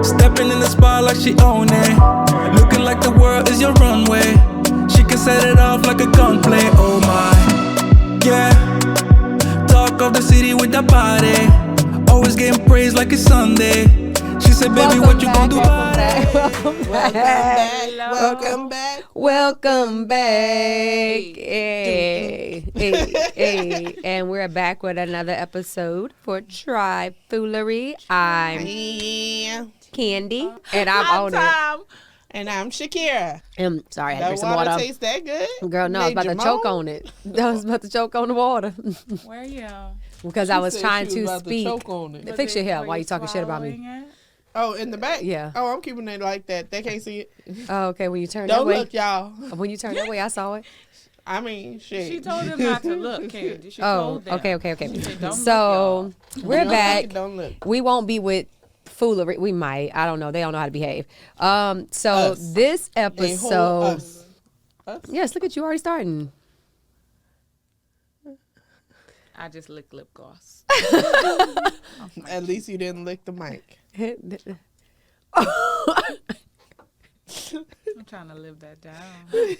Stepping in the spot like she own it. Looking like the world is your runway. She can set it off like a gunplay. Oh my, yeah. Talk of the city with that body. Always getting praised like it's Sunday. She said, baby, what you gonna do about it? Welcome back. Welcome back. Hey. And we're back with another episode for Tribe Foolery. I'm Candy, and I'm on Tom. And I'm Shakira. Sorry, I had to That drink some water water. tastes that good? Girl, no, I was about to choke on it. I was about to choke on the water. Where you? Because I was trying to speak. Choke on it. Fix your hair while you talking shit about me. Oh, in the back? Yeah. Oh, I'm keeping it like that. They can't see it. Oh, okay. When you turn that Don't way. look, y'all. When you turn that way, I saw it. I mean, shit. She told him not to look, Candy. She Oh, told them. okay. She said, "Don't So look, we're Don't back. look, don't look. We won't be with foolery. We might. I don't know. They don't know how to behave. So Us. this They episode. hold us. Yes, look at you already starting. I just lick lip gloss. At least you didn't lick the mic. I'm trying to live that down.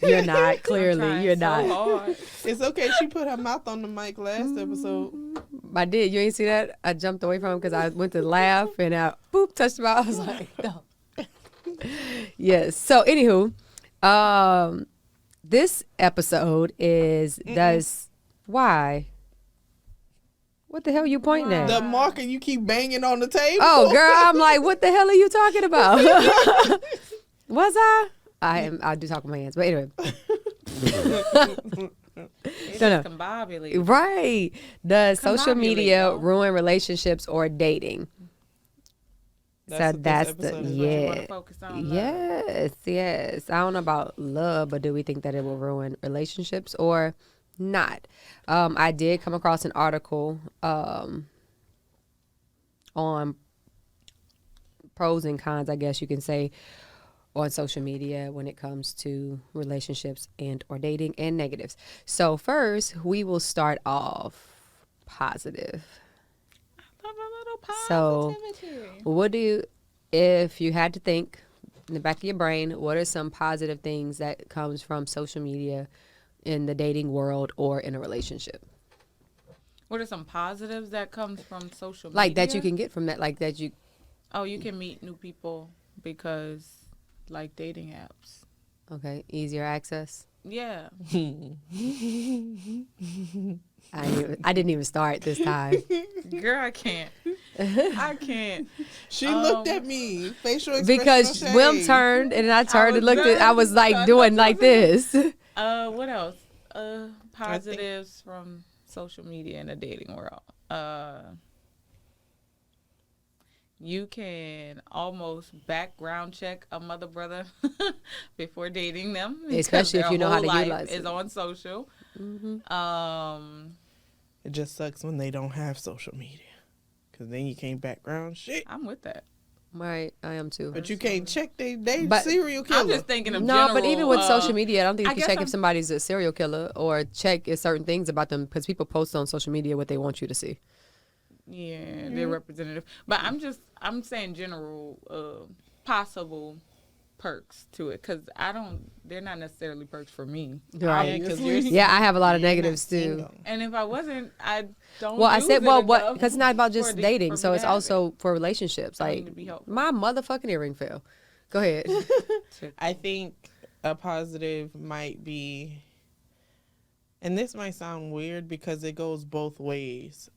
You're not. I'm Clearly, trying you're so not. hard. It's okay. She put her mouth on the mic last episode. I did. You ain't see that? I jumped away from him because I went to laugh and I touched him out. I was like, no. Yes. So, anywho, this episode is why? What the hell are you pointing at? The marker you keep banging on the table. Oh, girl, I'm like, what the hell are you talking about? Was I? I do talk with my hands, but anyway. It's No. discombobulated. Right. Does social media Combobulate, though. ruin relationships or dating? That's So what this that's the episode is You yeah. want to focus on love. Yes. I don't know about love, but do we think that it will ruin relationships or not? I did come across an article on pros and cons, I guess you can say, on social media when it comes to relationships and or dating and negatives. So first, we will start off positive. Love a little So, positivity. what do you, if you had to think in the back of your brain, what are some positive things that comes from social media in the dating world or in a relationship? What are some positives that comes from social media? Like that you can get from that, like that you, Oh, you can meet new people because, like, dating apps. okay, easier access. Yeah. I didn't even start this time. Girl, I can't. I can't. She looked at me. Facial expression. Because of Will shade. turned and I turned and was looked at, I was like done. doing like this. What else? Positives from social media in the dating world. You can almost background check a mother brother before dating them, because Especially if their you know how whole to life utilize is it. on social. It just sucks when they don't have social media. Because then you can't background shit. I'm with that. Right, I am too. But you can't check they But- serial killer. I'm just thinking of No, general, but even with social media, I don't think I you can guess check if I'm- somebody's a serial killer or check if certain things about them because people post on social media what they want you to see. Yeah, they're representative. But I'm saying general possible perks to it, because they're not necessarily perks for me. Right. Obviously. Yeah, I have a lot of You're not negatives too. single. And if I wasn't, I don't. Well, I use said, it well, enough because it's not about just for dating, me so to it's have also for relationships. I need Like to be helpful. my motherfucking earring fell. Go ahead. I think a positive might be, and this might sound weird because it goes both ways.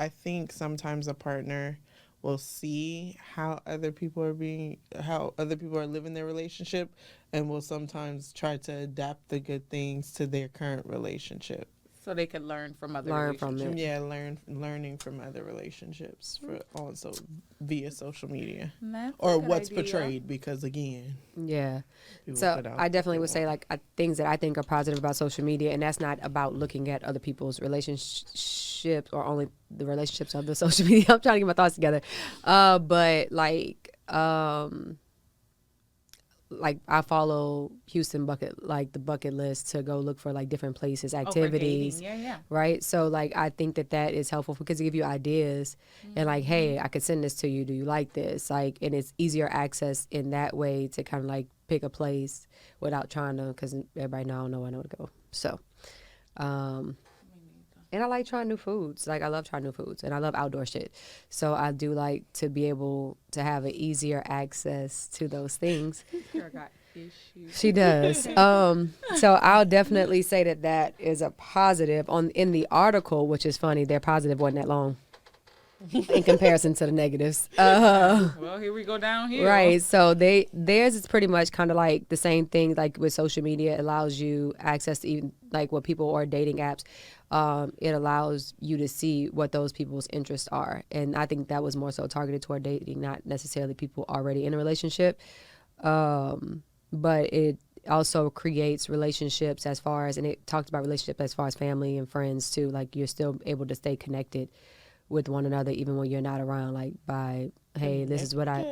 I think sometimes a partner will see how other people are living their relationship, and will sometimes try to adapt the good things to their current relationship. so they could learn from other Learn from relationships. it. Yeah, learning from other relationships also via social media, That's a or good what's idea. portrayed. Because again, Yeah. people So put out I definitely what would they say want. like things that I think are positive about social media, and that's not about looking at other people's relationships or only the relationships of the social media. I'm trying to get my thoughts together, but like like I follow Houston bucket, like the bucket list to go look for like different places, Oh, for activities. dating. Yeah. Right. So like I think that is helpful because it give you ideas and like, hey, I could send this to you. Do you like this? Like, and it's easier access in that way to kind of like pick a place without trying to, because everybody now don't know where I know to go. So, and I like trying new foods. Like I love trying new foods and I love outdoor shit. So I do like to be able to have an easier access to those things. Girl got issues. She does. So I'll definitely say that is a positive. In the article, which is funny, their positive wasn't that long in comparison to the negatives. Well, here we go down here. Right. So theirs is pretty much kind of like the same thing. Like with social media, it allows you access to even like what people are dating apps. It allows you to see what those people's interests are, and I think that was more so targeted toward dating, not necessarily people already in a relationship. But it also creates relationships as far as, and it talks about relationships as far as family and friends too. Like you're still able to stay connected with one another even when you're not around. Like by, hey, this is what I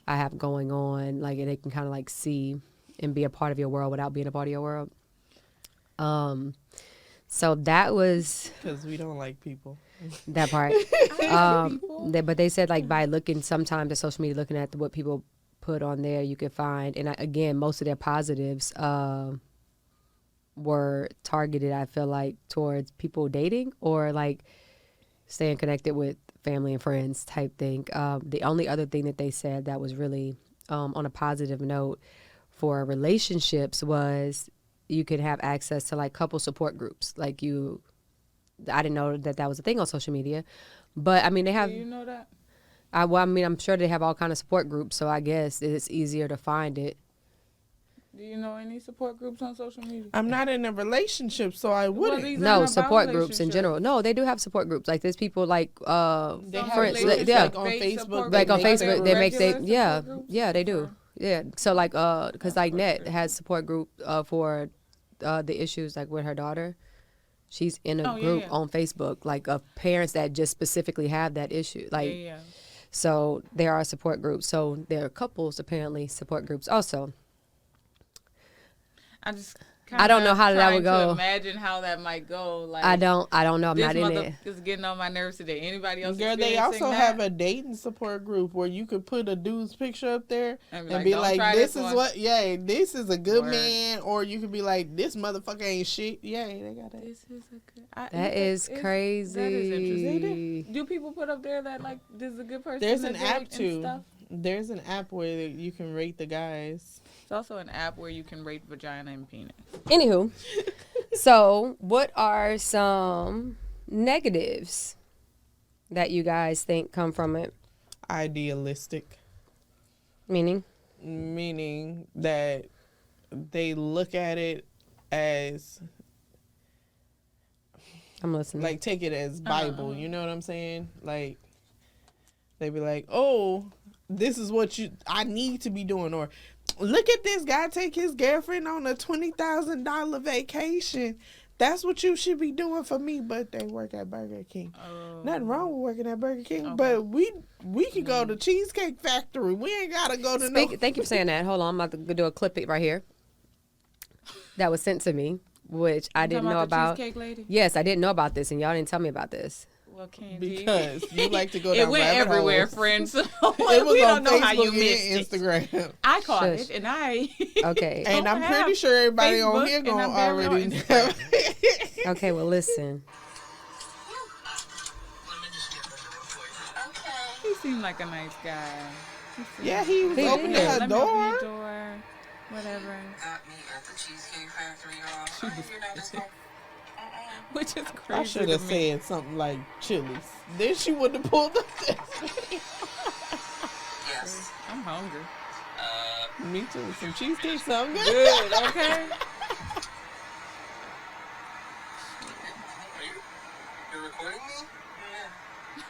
have going on. Like, and they can kind of like see and be a part of your world without being a part of your world. So that was Because we don't like people. that part. But they said like by looking sometimes at social media, looking at what people put on there, you could find, and again, most of their positives were targeted, I feel like, towards people dating or like staying connected with family and friends type thing. The only other thing that they said that was really on a positive note for relationships was you could have access to like couple support groups. Like I didn't know that was a thing on social media, but I mean they have. Do you know that? I mean, I'm sure they have all kind of support groups, so I guess it's easier to find it. Do you know any support groups on social media? I'm not in a relationship, so I wouldn't. these are No, about support groups in relationships. general. No, they do have support groups. Like there's people like They have friends. groups, Yeah, like on Fake Facebook. support like on groups. Facebook, Like they make regular yeah, support groups? yeah, they do. Yeah, so like because like Net has support group for the issues like with her daughter. She's in a Oh, yeah, group yeah. on Facebook like of parents that just specifically have that issue. Like Yeah. so there are support groups. So there are couples apparently support groups also. I just. I don't know how that trying would to go. Imagine how that might go. Like I don't know. I'm this not in mother it. is getting on my nerves today. Anybody else? Girl, they experiencing also that? have a dating support group where you could put a dude's picture up there And and be be like, "Don't like, try this this is one." what, yeah, this is a good Word. man. Or you could be like, this motherfucker ain't shit. Yeah, they got that. This is a good. That is crazy. That is interesting. Do people put up there that like this is a good person? There's to an date app and too. stuff? There's an app where you can rate the guys. It's also an app where you can rate vagina and penis. Anywho, so what are some negatives that you guys think come from it? Idealistic. Meaning? Meaning that they look at it as, I'm listening. like, take it as Bible. You know what I'm saying? Like, they be like, oh, this is what I need to be doing. Or, look at this guy take his girlfriend on a $20,000 vacation. That's what you should be doing for me. But they work at Burger King. Nothing wrong with working at Burger King. But we could go to Cheesecake Factory. We ain't got to go to Thank you for saying that. Hold on. I'm about to do a clip it right here. That was sent to me, which I didn't know about. Cheesecake lady? Yes, I didn't know about this, and y'all didn't tell me about this. Well, Candy. Because you like to go down it went rabbit everywhere, holes. friends. So It was we on don't know how Facebook you missed and it. Instagram. I caught Shush. it, and I. Okay. And I'm Don't pretty have sure everybody on Facebook, here and gonna I'm very already on know. Instagram. Okay, well, listen. He seemed like a nice guy. Yeah, he was He opening did. her Let me open door. your door. Whatever. Got me at the Cheesecake Factory, y'all. You're not just gonna. Which is I crazy. should have to me. said something like Chili's. Then she wouldn't have pulled up this. Yes. I'm hungry. Me too. Some cheesecake sound good. Good, okay? You're recording me? Yeah.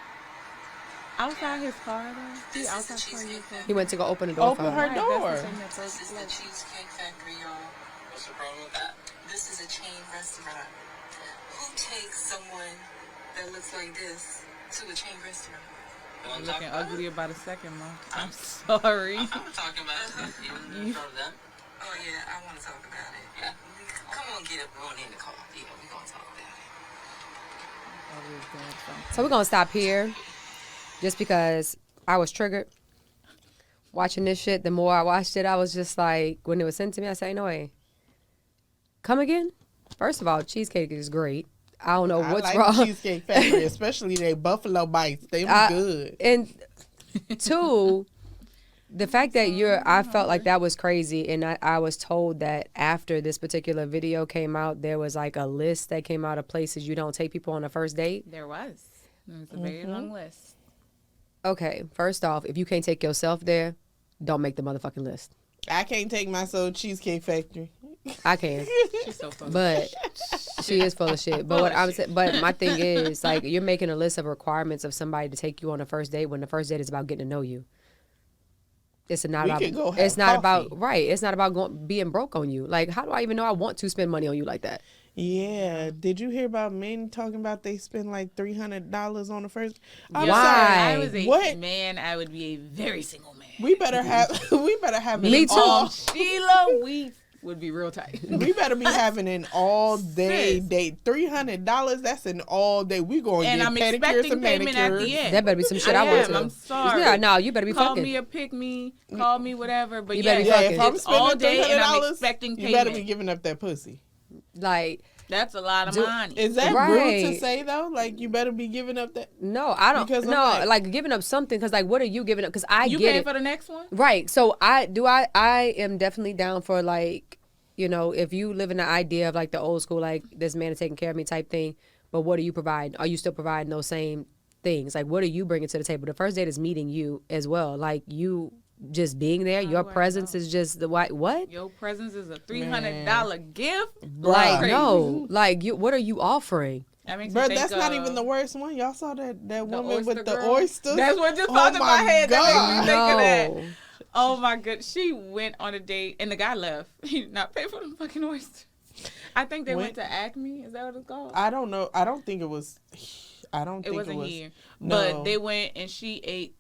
Outside his car, though. He This is outside the car. Cheesecake you Factory. He went to go open the door Open for her her. door. This is the Cheesecake Factory, y'all. What's the problem with that? This is a chain restaurant. Who takes someone that looks like this to a chain restaurant? You're looking ugly about a second, Mom. I'm sorry. I'm talking about it. You in front of them? Oh, yeah, I want to talk about it. Yeah. Come on, get up. We're going to end the call. Yeah, we're going to talk about it. So we're gonna stop here, just because I was triggered watching this shit. The more I watched it, I was just like, when it was sent to me, I said, "No way, come again." First of all, cheesecake is great. I don't know I what's like wrong. Cheesecake Factory, especially they buffalo bites. They were good. And two, the fact that I felt like that was crazy, and I was told that after this particular video came out, there was like a list that came out of places you don't take people on a first date. There was a very long list. Okay, first off, if you can't take yourself there, don't make the motherfucking list. I can't take myself to Cheesecake Factory. I can, She's so funny. but she is full of shit. But what I'm saying, but my thing is, like, you're making a list of requirements of somebody to take you on a first date when the first date is about getting to know you. It's not We about. could go have It's not coffee. about right. It's not about being broke on you. Like, how do I even know I want to spend money on you like that? Yeah. Did you hear about men talking about they spend like $300 on the first? I'm Yo, Why? sorry. I was a What? man, I would be a very single man. We better have. We better have Me an too. all. Sheila, we would be real tight. We better be having an all day Sis. date. $300. That's an all day. We going And to I'm get pedicures expecting and payment at manicures. the end. That better be some shit I want am. to. I'm sorry. Yeah, no, you better be Call fucking. me or pick me. Call me whatever. But You yeah, better be Yeah, fucking. if I'm it's all spending day and I'm $300, expecting you payment. better be giving up that pussy. Like, That's a lot of Do- money. Is that Right. rude to say though? Like you better be giving up that. no, I don't. Because I'm No, like- giving up something. Because like, what are you giving up? Because I You get paying it. for the next one? Right. So I am definitely down for, like, you know, if you live in the idea of like the old school, like, this man is taking care of me type thing, but what are you providing? Are you still providing those same things? Like, what are you bringing to the table? The first date is meeting you as well. Like, you just being there, your do I presence know? is just the what? Your presence is a $300 gift. Like, Bruh. no. Like, what are you offering? That makes me Bro, think that's not of even the worst one. Y'all saw that woman oyster with the girl. oysters? That's what just Oh popped in my head. That makes me think of that. No. Oh my god, she went on a date and the guy left. He did not pay for the fucking oysters. I think they went to Acme. Is that what it's called? I don't know. I don't think it was. I don't It think wasn't it was. here. No. But they went and she ate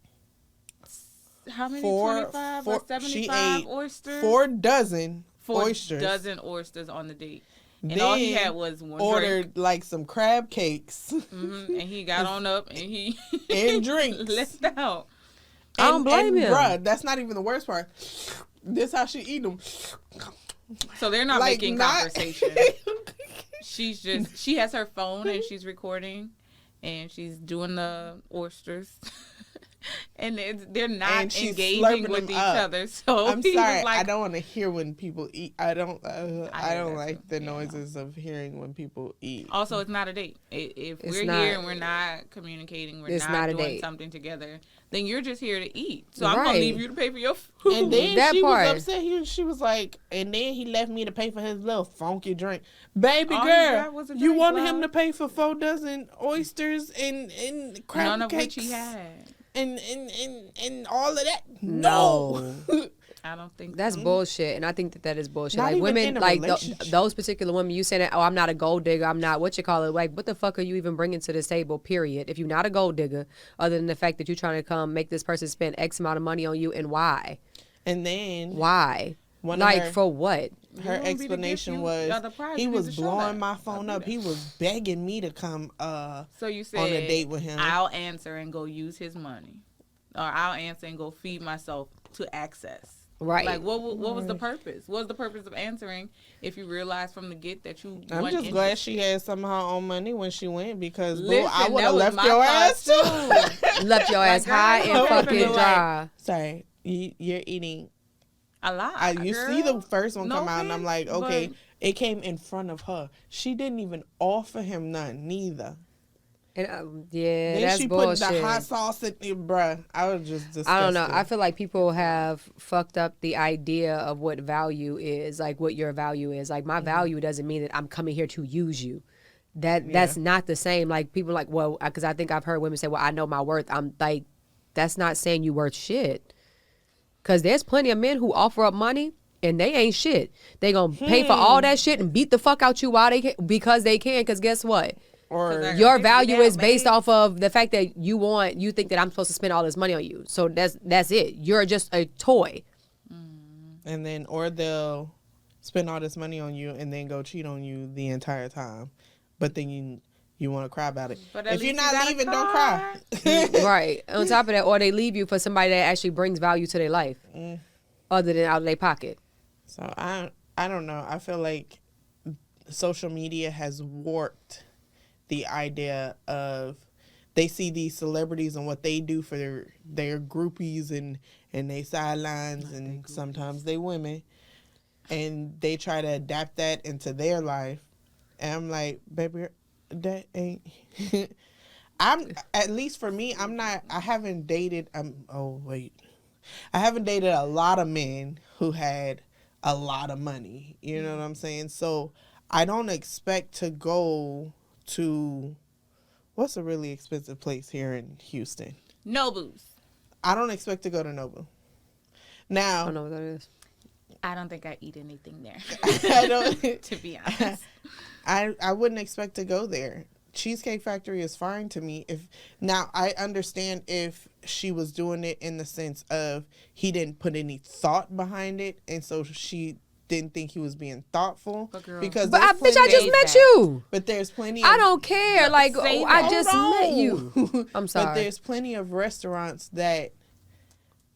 how many? Four- 25 four- or she 75 ate oysters? 4 dozen 4 oysters. dozen oysters on the date. And all he Then had was one ordered drink. like some crab cakes And he got on up and he and drinks. left out. I don't blame him. Bruh, that's not even the worst part. This how she eat them. So they're not Like, making not- conversation. She has her phone and she's recording and she's doing the oysters. And they're And not she's engaging slurping with them each up. other. So I'm he was sorry. like, I don't want to hear when people eat. I don't hear like that the too. Yeah, noises of hearing when people eat. also, it's not a date. If It's we're not- here and we're not communicating, we're It's not not a doing date. something together, then you're just here to eat. So I'm gonna Right. leave you to pay for your food. And then That she part. was upset. She was like, and then he left me to pay for his little funky drink. Baby All he girl, got was a you drink, wanted love. him to pay for 4 dozen oysters and crab None of cakes which he had. and all of that? No. I don't think That's so. bullshit, and I think that is bullshit. Not Like, even women, in a like relationship. those particular women, you saying that, oh, I'm not a gold digger, I'm not what you call it. Like, what the fuck are you even bringing to this table? Period. If you're not a gold digger, other than the fact that you're trying to come make this person spend X amount of money on you, and why? And then Why? One of Like, her- for what? her You wanna be the explanation gift, was the prize, he you need was to show blowing that. my phone I'll up. do He that. was begging me to come. So you said on a date with him. I'll answer and go use his money, or I'll answer and go feed myself to access. Right. Like what was the purpose? What was the purpose of answering if you realized from the get that you? I'm weren't just glad interested? she had some of her own money when she went because boo, Listen, I would that have was left my your thoughts, ass too. Left your ass girl, high you and don't fucking feel like- dry. Sorry, you're eating. A lot. You see the first one No come out, and I'm like, offense, okay, but- it came in front of her. She didn't even offer him none, neither. And yeah, Then that's she bullshit. put the hot sauce in it, bruh. I was just disgusted. I don't know. I feel like people have fucked up the idea of what value is, like what your value is. Like, my value doesn't mean that I'm coming here to use you. That's not the same. Like, people like, well, because I think I've heard women say, well, I know my worth. I'm like, that's not saying you worth shit. Because there's plenty of men who offer up money and they ain't shit. They gonna pay for all that shit and beat the fuck out you while they can, because they can. Because guess what? Or Your Figure value it out, is based babe. off of the fact that you think that I'm supposed to spend all this money on you. So that's it. You're just a toy. and then or they'll spend all this money on you and then go cheat on you the entire time, but then you want to cry about it. But at If you're least you not got a leaving, don't car. cry. Right. On top of that, or they leave you for somebody that actually brings value to their life, other than out of their pocket. So I don't know. I feel like social media has warped the idea of they see these celebrities and what they do for their groupies and they sidelines and sometimes they women, and they try to adapt that into their life. And I'm like, baby, that ain't. I'm at least for me. I haven't dated. I haven't dated a lot of men who had a lot of money. You know what I'm saying? So I don't expect to go to what's a really expensive place here in Houston. Nobu's. I don't expect to go to Nobu. I Now don't know what that is. I don't think I eat anything there. I don't. To be honest. I wouldn't expect to go there. Cheesecake Factory is fine to me. Now I understand if she was doing it in the sense of he didn't put any thought behind it, and so she didn't think he was being thoughtful. But girl- Because But there's bitch, I plenty- just met you. But there's plenty. I don't care. Like, Say I that. just Hold met on. you. I'm But sorry. there's plenty of restaurants that,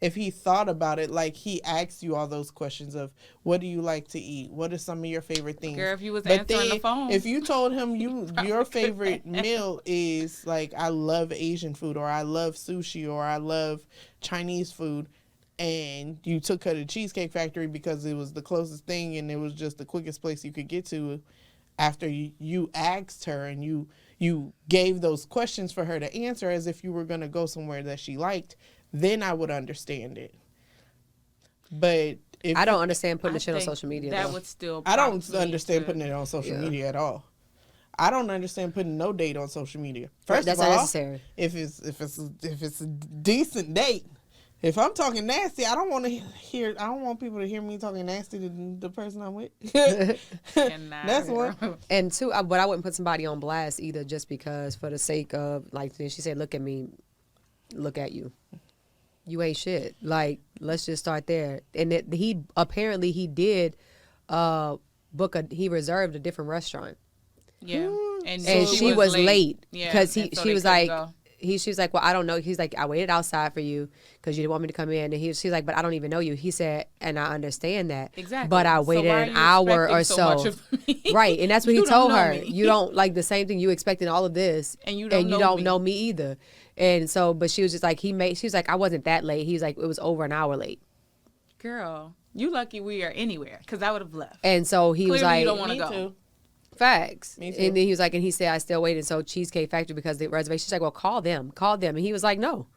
if he thought about it, like he asked you all those questions of what do you like to eat, what are some of your favorite things. Girl, if you was But answering the phone. if you told him your favorite meal is like I love Asian food or I love sushi or I love Chinese food, and you took her to Cheesecake Factory because it was the closest thing and it was just the quickest place you could get to, after you asked her and you gave those questions for her to answer as if you were going to go somewhere that she liked, then I would understand it. But if I don't understand putting I the shit on think social media. That though. would still. I don't prompt me understand to- putting it on social Yeah. media at all. I don't understand putting no date on social media. First That's of all, unnecessary. if it's a decent date. If I'm talking nasty, I don't want to hear. I don't want people to hear me talking nasty to the person I'm with. Cannot. That's one. And two, but I wouldn't put somebody on blast either, just because for the sake of, like she said, look at me, look at you. You ain't shit. Like, let's just start there. And he apparently he did he reserved a different restaurant. Yeah. And she was late Yeah. because and so she they was couldn't like go. she was like, well, I don't know. He's like, I waited outside for you because you didn't want me to come in. And she's like, but I don't even know you. He said, and I understand that. Exactly. But I So waited why are an you hour or expecting so much so. of me? Right. And that's what You he don't told know her. me. You don't like the same thing. You expecting all of this. And you don't know me. me either. And so, but she was just like, she was like, I wasn't that late. He was like, it was over an hour late. Girl, you lucky we are anywhere because I would have left. And so he was Clearly like, you don't want to Me go. too. facts. Me too. And then he was like, and he said, I still waited. So Cheesecake Factory, because the reservation, she's like, well, call them. And he was like, no.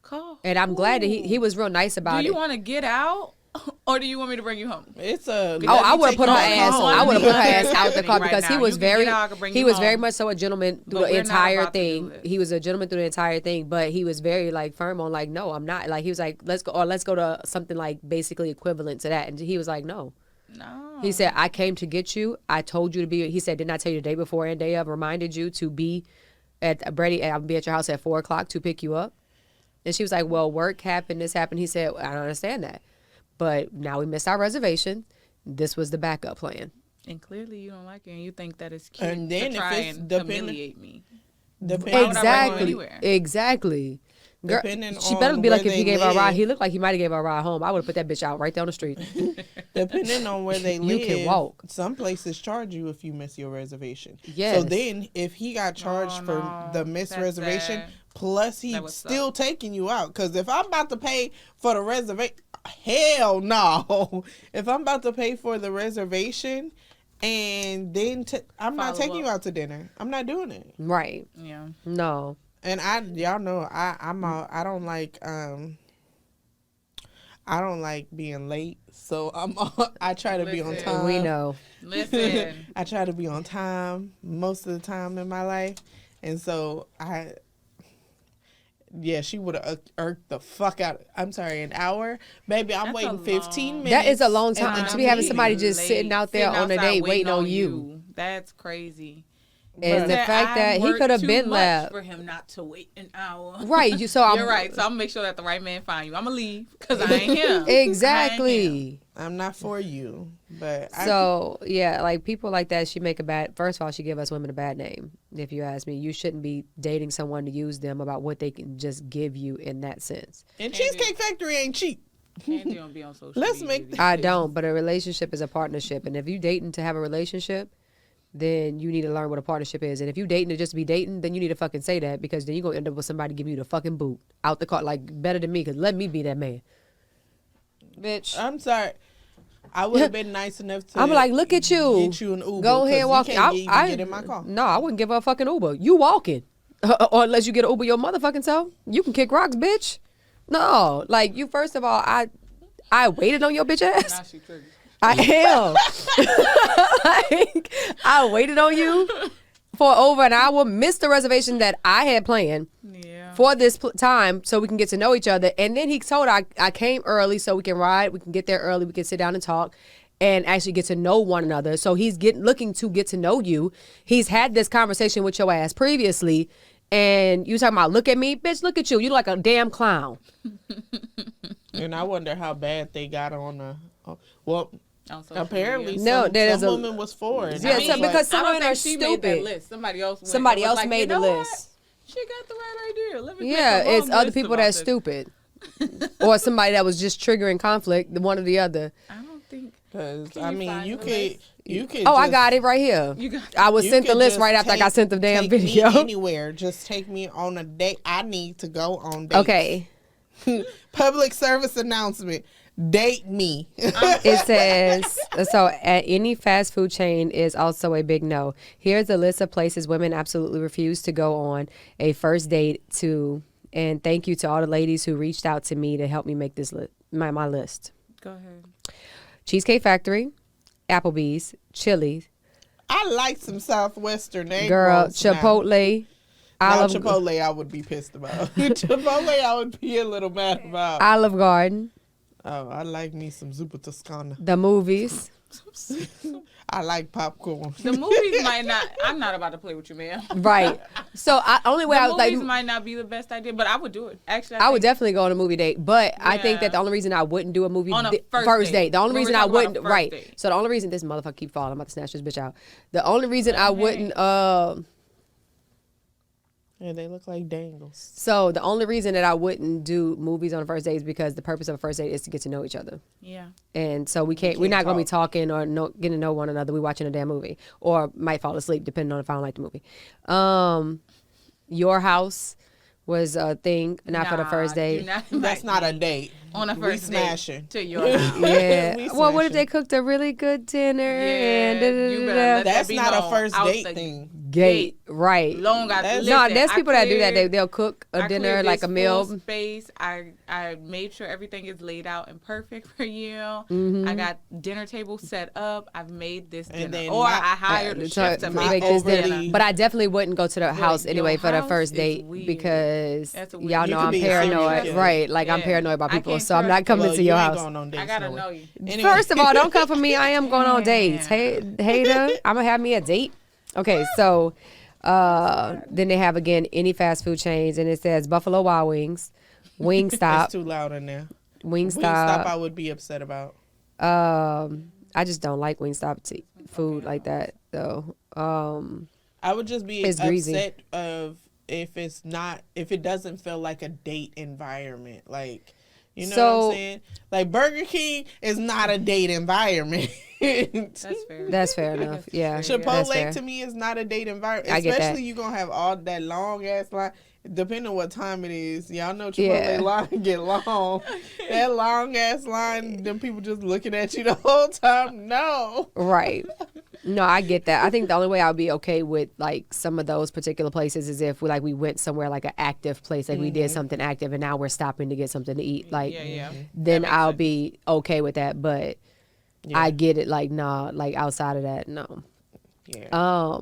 Call. And I'm glad that he was real nice about Do you it. want to get out, or do you want me to bring you home? It's a. Oh, I would have put her Let me take you ass. home. I would have put her ass out the car Right because he now. was You can very. get out, I can bring He you was very home. much so a gentleman through But the we're not entire about to do thing. this. He was a gentleman through the entire thing, but he was very like firm on like, no, I'm not. Like he was like, let's go to something like basically equivalent to that, and he was like, no. No. He said, I came to get you. I told you to be. He said, didn't I tell you the day before and day of? Reminded you to be at Brady. I'll be at your house at 4:00 to pick you up. And she was like, well, work happened. This happened. He said, I don't understand that. But now we missed our reservation. This was the backup plan. And clearly you don't like it, and you think that it's cute And then to if try it's and depending- humiliate me. Depending, would I bring you Exactly. anywhere? Exactly. Girl, Depending she on better be where like if he they gave her a ride. live. He looked like he might have gave her a ride home. I would have put that bitch out right down the street. depending on where they You live, can walk. some places charge you if you miss your reservation. Yes. So then, if he got charged for no, the missed that's reservation, sad. plus That he's would still taking you out. Because if I'm about to pay for the reservation, hell no. If I'm about to pay for the reservation, and then I'm not Follow taking you up. out to dinner. I'm not doing it. Right. Yeah. No. And y'all know I don't like I don't like being late, so I try to be on Listen. time. We know. Listen. I try to be on time most of the time in my life, and so she would have irked the fuck out. I'm sorry, an hour, baby. I'm That's waiting a 15 long- minutes. That is a long and time then to I'm be having leaving. somebody just sitting out there on a outside date waiting on you. That's crazy. And the That fact I that he work could have too been much left. for him not to wait an hour. Right. So I'm You're right. So I'm gonna make sure that the right man find you. I'm gonna leave because I ain't him. Exactly. I'm not for you. But So yeah, like people like that, she make a bad. First of all, she give us women a bad name. If you ask me, you shouldn't be dating someone to use them about what they can just give you in that sense. and Cheesecake Factory ain't cheap. Candy don't be on social Let's media. make these I days. don't, but a relationship is a partnership, and if you dating to have a relationship, then you need to learn what a partnership is. And if you dating to just be dating, then you need to fucking say that, because then you're gonna end up with somebody giving you the fucking boot out the car, like better than me, because let me be that man. Bitch. I'm sorry. I would have been nice enough to. I'm like, look at you. Get you an Uber. Go ahead and 'cause walk. You can't even get in my car. No, I wouldn't give her a fucking Uber. You walking, or unless you get an Uber your motherfucking self, you can kick rocks, bitch. No, like you. First of all, I waited on your bitch ass. Now she triggered. I am. Like, I waited on you for over an hour, missed the reservation that I had planned Yeah. for this time so we can get to know each other. And then he told I came early so we can ride, we can get there early, we can sit down and talk and actually get to know one another. So he's looking to get to know you. He's had this conversation with your ass previously, and you talking about, look at me, bitch, look at you. You look like a damn clown. And I wonder how bad they got on the. Well, On social apparently, media. No, some, there's some a- woman was for it. Yeah, I mean, so- because some I don't women are think she made that stupid. list. Somebody else. Went Somebody and was else like, made you the know what? list. She got the right idea. Let me Yeah, make a long it's other list people about that's this. stupid. Or somebody that was just triggering conflict, the one or the other. I don't think. Because Can I you mean, find you the could, list? you could. Oh, I just- got it right here. You got. I was you sent the could list just right after I got sent the damn take me video. anywhere, just take me on a date. I need to go on dates. Okay. Public service announcement. Date me. It says, so at any fast food chain is also a big no. Here's a list of places women absolutely refuse to go on a first date to. And thank you to all the ladies who reached out to me to help me make this list, my list. Go ahead. Cheesecake Factory, Applebee's, Chili's, I like some Southwestern egg girl, rolls now. Chipotle, Now, Olive, Chipotle, I would be pissed about. Chipotle, I would be a little mad about. Olive Garden, Oh, I like me some Zuppa Toscana. the movies. I like popcorn. The movies might not. I'm not about to play with you, man. Right. So only way The I was movies like, might not be the best idea, but I would do it. Actually, I would think- definitely go on a movie date, but I think Yeah. that the only reason I wouldn't do a movie On a first, first date. date. The only When reason we're I talking about a wouldn't, first right? date. So the only reason this motherfucker keep falling, I'm about to snatch this bitch out. The only reason I Okay. wouldn't, Yeah, they look like dangles. so the only reason that I wouldn't do movies on a first date is because the purpose of a first date is to get to know each other, Yeah. and so we're can't not gonna be talk. talking or getting to know one another. We watching a damn movie, or might fall asleep depending on if I don't like the movie. Your House was a thing, not for the Nah, first do date. not That's invite not a me date. on a We first smashing. date to your house. Yeah. We Well, what if smashing. they cooked a really good dinner and you better let That's that be not a known first out date the thing. gate, right? Long I That's- No, listen, there's I people that do that. cleared- They'll cook a I dinner, cleared like a this meal. full space. I made sure everything is laid out and perfect for you. Mm-hmm. I got dinner table set up. I've made this And dinner, then or my- I hired a So, chef to my make this overly- dinner. But I definitely wouldn't go to the house your anyway for the house first is date weird. because That's a weird- y'all You know could I'm be a serial paranoid, killer. right? Like I'm Yeah. paranoid about I people, can't so I'm not trust- coming Well, to you your ain't house. going on dates I gotta no know more. you. Anyway. First of all, don't come for me. I am going on dates. Hey, hater, I'm gonna have me a date. Okay, so then they have again any fast food chains, and it says Buffalo Wild Wings, It's Wingstop, too loud in there. Wingstop. Wingstop, I would be upset about. I just don't like Wingstop food like that though. I would just be It's greasy. upset of if it doesn't feel like a date environment. Like, you know So- what I'm saying? Like Burger King is not a date environment. That's fair. That's fair enough. Yeah, that's fair. Chipotle to me is not a date environment. I get that. Especially you're gonna have all that long ass line. Depending on what time it is. Y'all know Chipotle Yeah. line get long. That long ass line, them people just looking at you the whole time. No. Right. No, I get that. I think the only way I'll be okay with like some of those particular places is if we went somewhere like an active place, like we did something active and now we're stopping to get something to eat. Like Yeah. then That makes I'll sense. be okay with that. But Yeah. I get it. Like nah, like outside of that, no. Yeah.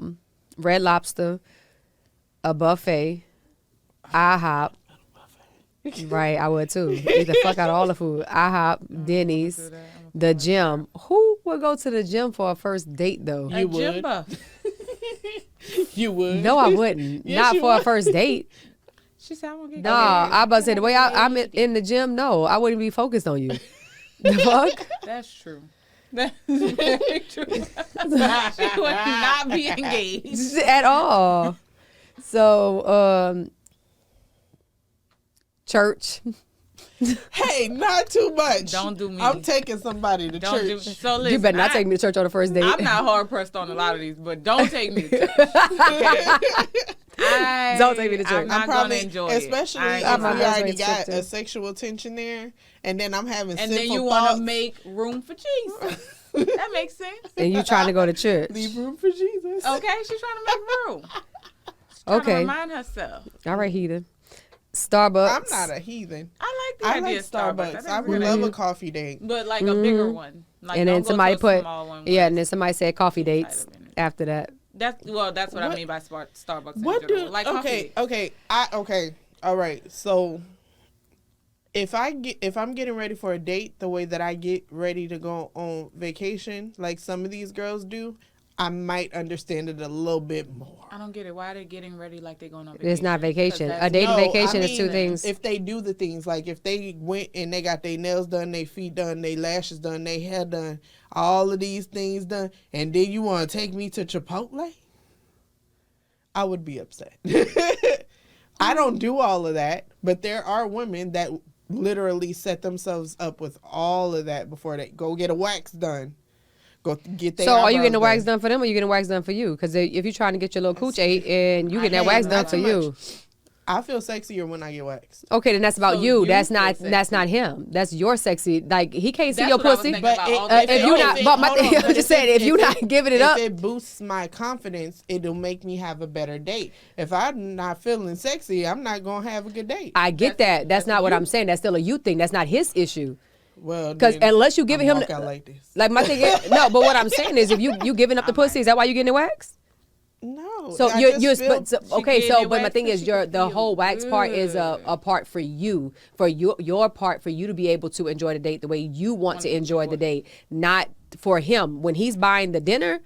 Red Lobster, a buffet, IHOP. Right, I would too. Eat the fuck out of all the food. IHOP, Denny's, the gym. Who would go to the gym for a first date though? A You gym would. buff. You would. No, I wouldn't. Yes, Not you for a would. first date. She said I won't get No, I about to say the way I'm in the gym. No, I wouldn't be focused on you. The fuck? That's true. That's very true. She would not be engaged. At all. So, church. Hey, not too much. Don't do me. I'm taking somebody to Don't do. church. So listen, You better not take me to church on the first date. I'm not hard pressed on a lot of these, but don't take me to church. Don't take me to church. I'm not I'm probably, gonna enjoy especially it. if I'm we not gonna already enjoy got it. a sexual tension there, and then I'm having And sinful then you want thoughts. to make room for Jesus. That makes sense. And you trying to go to church. Leave room for Jesus. Okay, she's trying to make room. She's trying to Okay. remind herself. All right, heathen. Starbucks. I'm not a heathen. I like the I idea like of Starbucks. Starbucks. I think would it's love good. a coffee date. But like a bigger one. Like And don't then go somebody to a put, small one yeah, where and then somebody said coffee dates it's excited. after that. That's what I What- mean by Starbucks. What in do? general. Like Okay, coffee. okay, all right. So, if I'm getting ready for a date, the way that I get ready to go on vacation, like some of these girls do, I might understand it a little bit more. I don't get it. Why are they getting ready like they're going on vacation? It's not 'Cause vacation. that's- A date and No, vacation I is two mean, things. If they do the things, like if they went and they got their nails done, their feet done, their lashes done, their hair done, all of these things done, and then you want to take me to Chipotle, I would be upset. I don't do all of that, but there are women that literally set themselves up with all of that before they go get a wax done. Go get their So are you getting the eyebrows wax done for them or you getting the wax done for you? Because if you're trying to get your little cooch ate and you getting that wax done not for too you. much. I feel sexier when I get waxed. Okay, then that's about So you. you That's feel not sexy. him. That's your sexy. Like he can't see That's your what I was pussy. thinking But about it- all if day. If it- you if not, it- but my hold thing, on, I'm but just saying, if you not giving it up, If it boosts my confidence, it'll make me have a better date. If I'm not feeling sexy, I'm not gonna have a good date. I get that. That's not what I'm saying. That's still a you thing. That's not his issue. Well, Because then unless you giving I'm him, walk out like this. like my thing is, no. But what I'm saying is, if you giving up the pussy, is that why you getting the wax? No. So I you're just feel- but, so, she okay. getting So it but my waxed thing so is, she your can the feel whole wax part is a good. part for you, for your part for you to be able to enjoy the date the way you want to enjoy the date, not for him. When he's buying the dinner,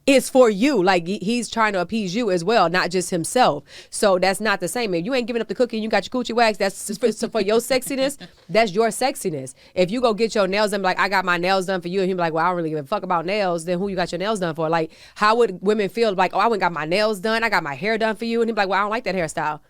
it's for you. Like he's trying to appease you as well, not just himself. So that's not the same. If you ain't giving up the cookie and you got your coochie wax, that's just for your sexiness. That's your sexiness. If you go get your nails done, like I got my nails done for you, and he'll be like, well, I don't really give a fuck about nails. Then who you got your nails done for? Like, how would women feel? Like, oh, I went and got my nails done. I got my hair done for you, and he'll be like, well, I don't like that hairstyle.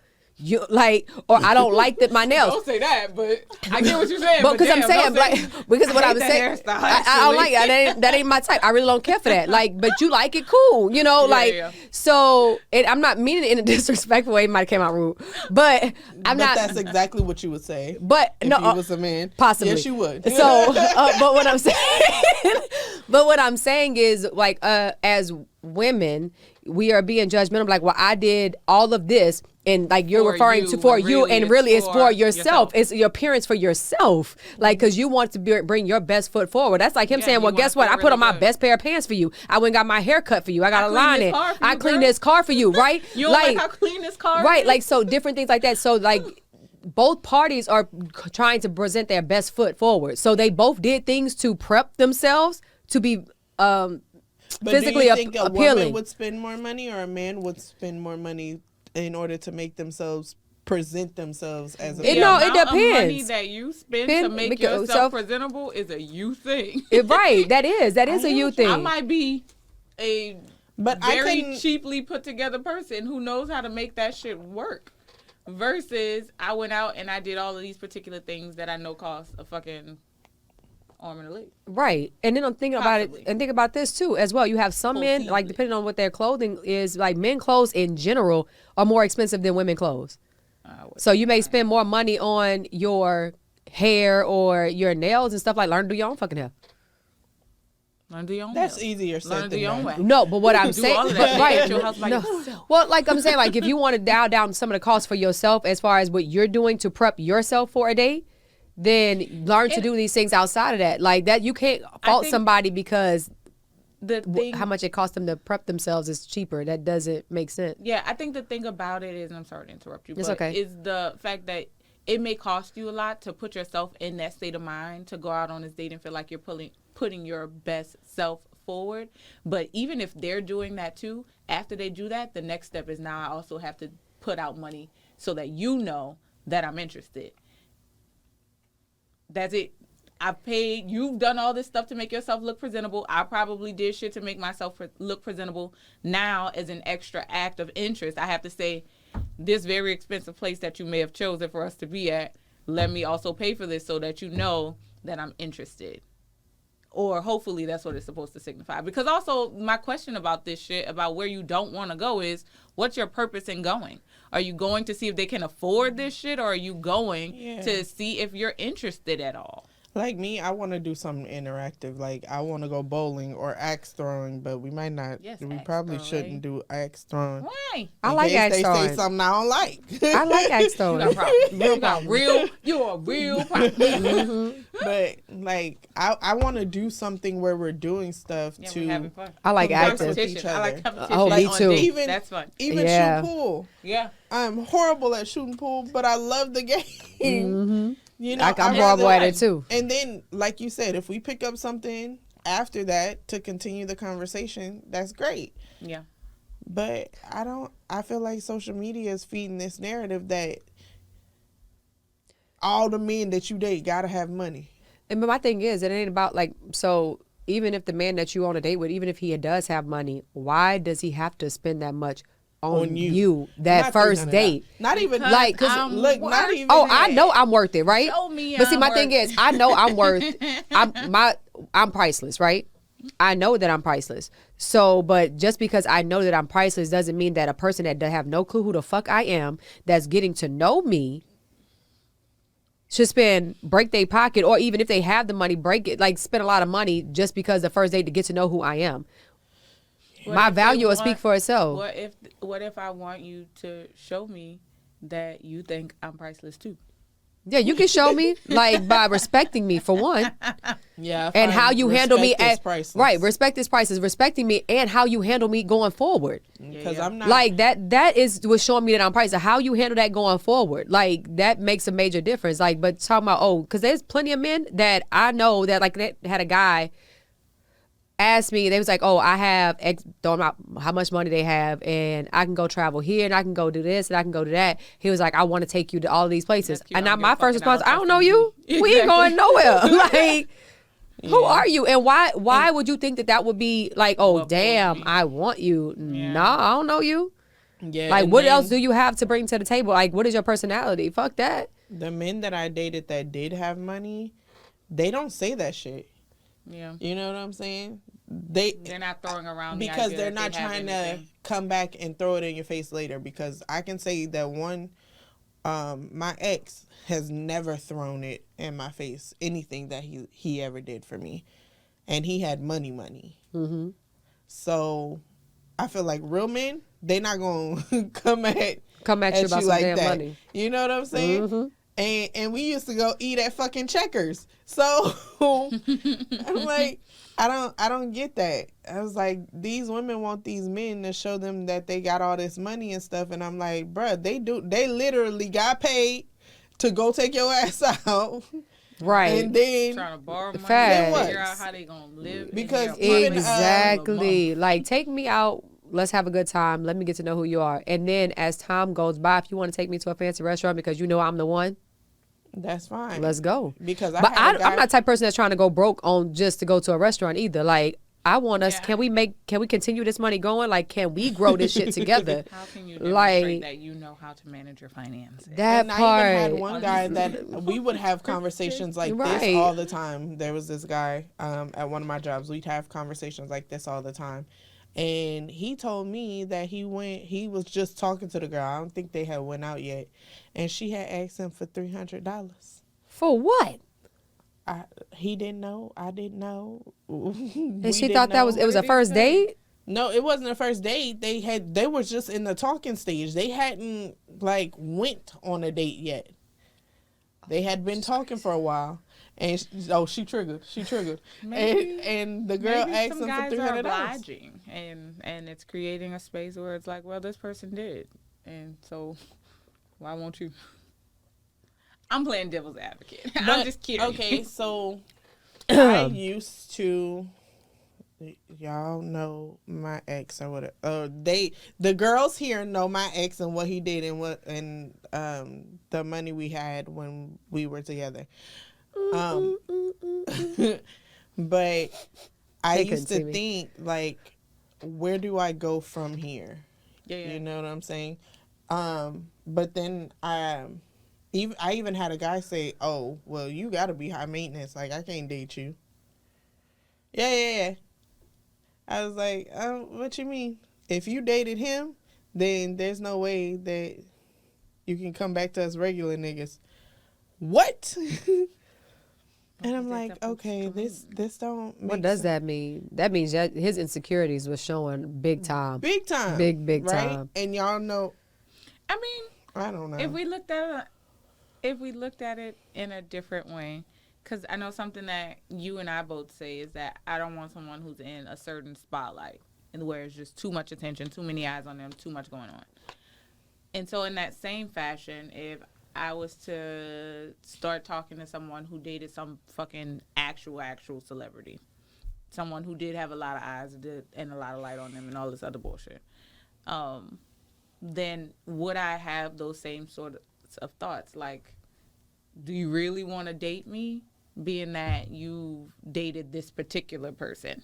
You like, or I don't like that my nails. Don't say that, but I get what you're saying. But because I'm damn, saying, don't say- like, because what I I'm hate that saying, hairstyle, I don't actually. like it. That ain't my type. I really don't care for that. Like, but you like it, cool. You know, Yeah, like, yeah. so I'm not meaning it in a disrespectful way. It might have came out rude, but I'm but not. that's exactly what you would say. But if no, you was a man, possibly. yes, you would. So, but what I'm saying, is like, as women, we are being judgmental. Like, well, I did all of this, and like you're For referring you, to for when you, really and it's really it's for for yourself. yourself. It's your appearance for yourself, like because you want to bring your best foot forward. That's like him Yeah, saying, you well, wanna guess what? feel I put on really my good. best pair of pants for you. I went and got my hair cut for you. I got a cleaned line this in. car for I you, cleaned girl. this car for you, right? You don't like how clean this car Right, is? like so different things like that. So like both parties are trying to present their best foot forward. So they both did things to prep themselves to be But physically do you think a appealing. woman would spend more money, or a man would spend more money in order to make themselves present themselves as a It- The no, it amount of money depends. that you spend Spend- to make because- yourself presentable is a you thing. Right, that is a you thing. I might be a But I very couldn't- cheaply put together person who knows how to make that shit work. Versus I went out and I did all of these particular things that I know cost a fucking arm and a leg. Right. And then I'm thinking about it Possibly. and think about this too as well. You have some men, like Possibly. depending on what their clothing is, like men clothes in general are more expensive than women clothes. So you may spend more money on your hair or your nails and stuff like learn to do your own fucking hair. Learn to do your own That's nails. easier said Learn to than do your own done. way. No, but what I'm Do saying, all of that but, shit right? at your house by no. yourself. Well, like I'm saying, like if you want to dial down some of the costs for yourself, as far as what you're doing to prep yourself for a date, then learn to And- do these things outside of that. Like that, you can't fault think somebody because The thing, how much it costs them to prep themselves is cheaper. That doesn't make sense. yeah, I think the thing about it is, and I'm sorry to interrupt you, It's but okay. is the fact that it may cost you a lot to put yourself in that state of mind to go out on this date and feel like you're putting your best self forward. But even if they're doing that too, after they do that, the next step is now I also have to put out money so that you know that I'm interested. That's it. I've paid. You've done all this stuff to make yourself look presentable. I probably did shit to make myself look presentable. Now, as an extra act of interest, I have to say, this very expensive place that you may have chosen for us to be at, let me also pay for this so that you know that I'm interested. Or hopefully that's what it's supposed to signify. Because also my question about this shit, about where you don't want to go is, what's your purpose in going? Are you going to see if they can afford this shit, or are you going to see if you're interested at all? Like me, I want to do something interactive. Like I want to go bowling or axe throwing, but we might not. Yes, we axe probably throwing. shouldn't do axe throwing. Why? I In like case axe they throwing. say something I don't like. I like axe You throwing. got problems. You're a real problem. But like I want to do something where we're doing stuff Yeah, to we're having fun. I like Converse acting. with each Competition. I like other. competition. Oh, Like me on too. dates. Even- That's fun. even Yeah. shoot pool. Yeah. I'm horrible at shooting pool, but I love the game. Mm-hmm. You know, I'm I'd horrible rather- at it too. And then, like you said, if we pick up something after that to continue the conversation, that's great. Yeah. But I feel like social media is feeding this narrative that all the men that you date gotta have money. And but my thing is, it ain't about like, so even if the man that you on a date with, even if he does have money, why does he have to spend that much on you that Not first $300. date? Not even Because Like, 'cause I'm look, not worth- even. Oh, that. I know I'm worth it, right? Show me But see, I'm my thing worth is, I know I'm worth. I'm priceless, right? I know that I'm priceless. So, but just because I know that I'm priceless doesn't mean that a person that have no clue who the fuck I am, that's getting to know me, should break their pocket, or even if they have the money, break it, like spend a lot of money just because the first date to get to know who I am. What My if they value will want- speak for itself. What if I want you to show me that you think I'm priceless too? Yeah, you can show me like by respecting me for one. Yeah, And how you handle me at right, respect is priceless, respecting me and how you handle me going forward. because Yeah. I'm not Like that is what's showing me that I'm priceless. How you handle that going forward, like that makes a major difference. Like, but talking about because there's plenty of men that I know that like they had a guy ask me, they was like, oh, I have X, throwing out how much money they have, and I can go travel here, and I can go do this, and I can go do that. He was like, I want to take you to all these places. That's cute. And I now don't my give a first fuck, and I response, don't I don't know trust you. you. We ain't going Exactly. nowhere. Like, who are you? And why would you think that would be like, oh, What damn, me? I want you. Yeah. No, I don't know you. yeah. Like, and what then else do you have to bring to the table? Like, what is your personality? Fuck that. the men that I dated that did have money, they don't say that shit. Yeah. You know what I'm saying? They're not throwing around the because idea they're that not they have trying to anything. come back and throw it in your face later. Because I can say that my ex has never thrown it in my face, anything that he ever did for me, and he had money. Mm-hmm. So I feel like real men, they not gonna come at You about some like damn that. money. You know what I'm saying? Mm-hmm. And we used to go eat at fucking Checkers. So I'm like, I don't get that. I was like, these women want these men to show them that they got all this money and stuff, and I'm like, bruh, they literally got paid to go take your ass out. Right. And then Trying to borrow money Facts. to figure out how they gonna live. Because in their even, apartment Exactly. Like, take me out. Let's have a good time. Let me get to know who you are. And then as time goes by, if you want to take me to a fancy restaurant because you know I'm the one, that's fine. let's go. Because But had a guy- I'm not the type of person that's trying to go broke on just to go to a restaurant either. Like, I want us, Yeah. can we continue this money going? Like, can we grow this shit together? How can you Like- demonstrate that you know how to manage your finances? That and I part. even had one guy that we would have conversations like Right. this all the time. There was this guy at one of my jobs. We'd have conversations like this all the time. And he told me that he was just talking to the girl. I don't think they had went out yet. And she had asked him for $300. For what? He didn't know. I didn't know. And she thought it was a first date? No, it wasn't a first date. They were just in the talking stage. They hadn't like went on a date yet. They had been talking for a while. And she triggered. Maybe- and the girl Maybe asked some him for guys are $300. obliging, and it's creating a space where it's like, well, this person did, and so why won't you? I'm playing devil's advocate. I'm But, just kidding. Okay, so I used to y'all know my ex or what? The girls here know my ex and what he did and the money we had when we were together. But I They used couldn't see to me. think like, where do I go from here? Yeah. You know what I'm saying? But then I even had a guy say, "Oh, well, you got to be high maintenance. Like, I can't date you." Yeah. I was like, what you mean? If you dated him, then there's no way that you can come back to us regular niggas. What? And I'm like, okay, this don't make What does sense. that mean? That means that his insecurities was showing big time. Big time. Big right? time. And y'all know, I mean, I don't know. if we looked at it in a different way, because I know something that you and I both say is that I don't want someone who's in a certain spotlight and where it's just too much attention, too many eyes on them, too much going on. And so in that same fashion, if I was to start talking to someone who dated some fucking actual celebrity, someone who did have a lot of eyes and a lot of light on them and all this other bullshit, then would I have those same sort of thoughts? Like, do you really want to date me, being that you dated this particular person?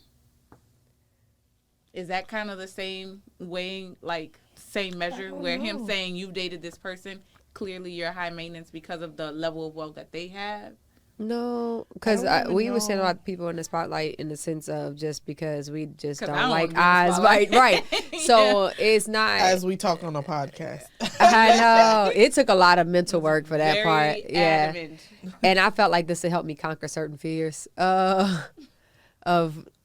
Is that kind of the same way, like same measure, where him saying you've dated this person, clearly you're high maintenance because of the level of wealth that they have? No, because I don't we even were saying know. about people in the spotlight in the sense of just because we just 'Cause I don't don't like wanna be in the eyes, spotlight. right. So it's not. As we talk on a podcast. I know it took a lot of mental work for that Very part. Yeah, adamant. and I felt like this would help me conquer certain fears of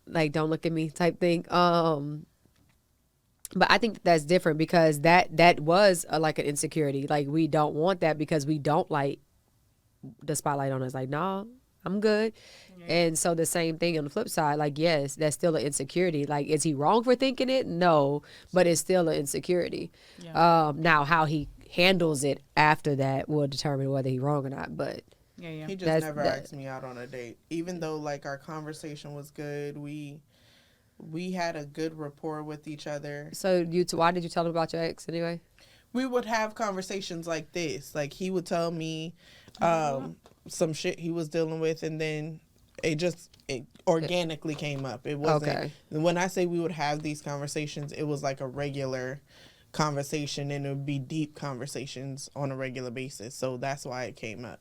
like don't look at me type thing. But I think that's different because that was like an insecurity. Like we don't want that because we don't like the spotlight on us. Like, no, I'm good. And so the same thing on the flip side, like, yes, that's still an insecurity. Like, is he wrong for thinking it? No, but it's still an insecurity. Now, how he handles it after that will determine whether he's wrong or not. But Yeah. He just That's- never that- asked me out on a date, even though like our conversation was good. We had a good rapport with each other. so why did you tell him about your ex anyway? We would have conversations like this. Like he would tell me some shit he was dealing with, and then it organically came up. It wasn't. Okay. When I say we would have these conversations, it was like a regular conversation, and it would be deep conversations on a regular basis. So that's why it came up.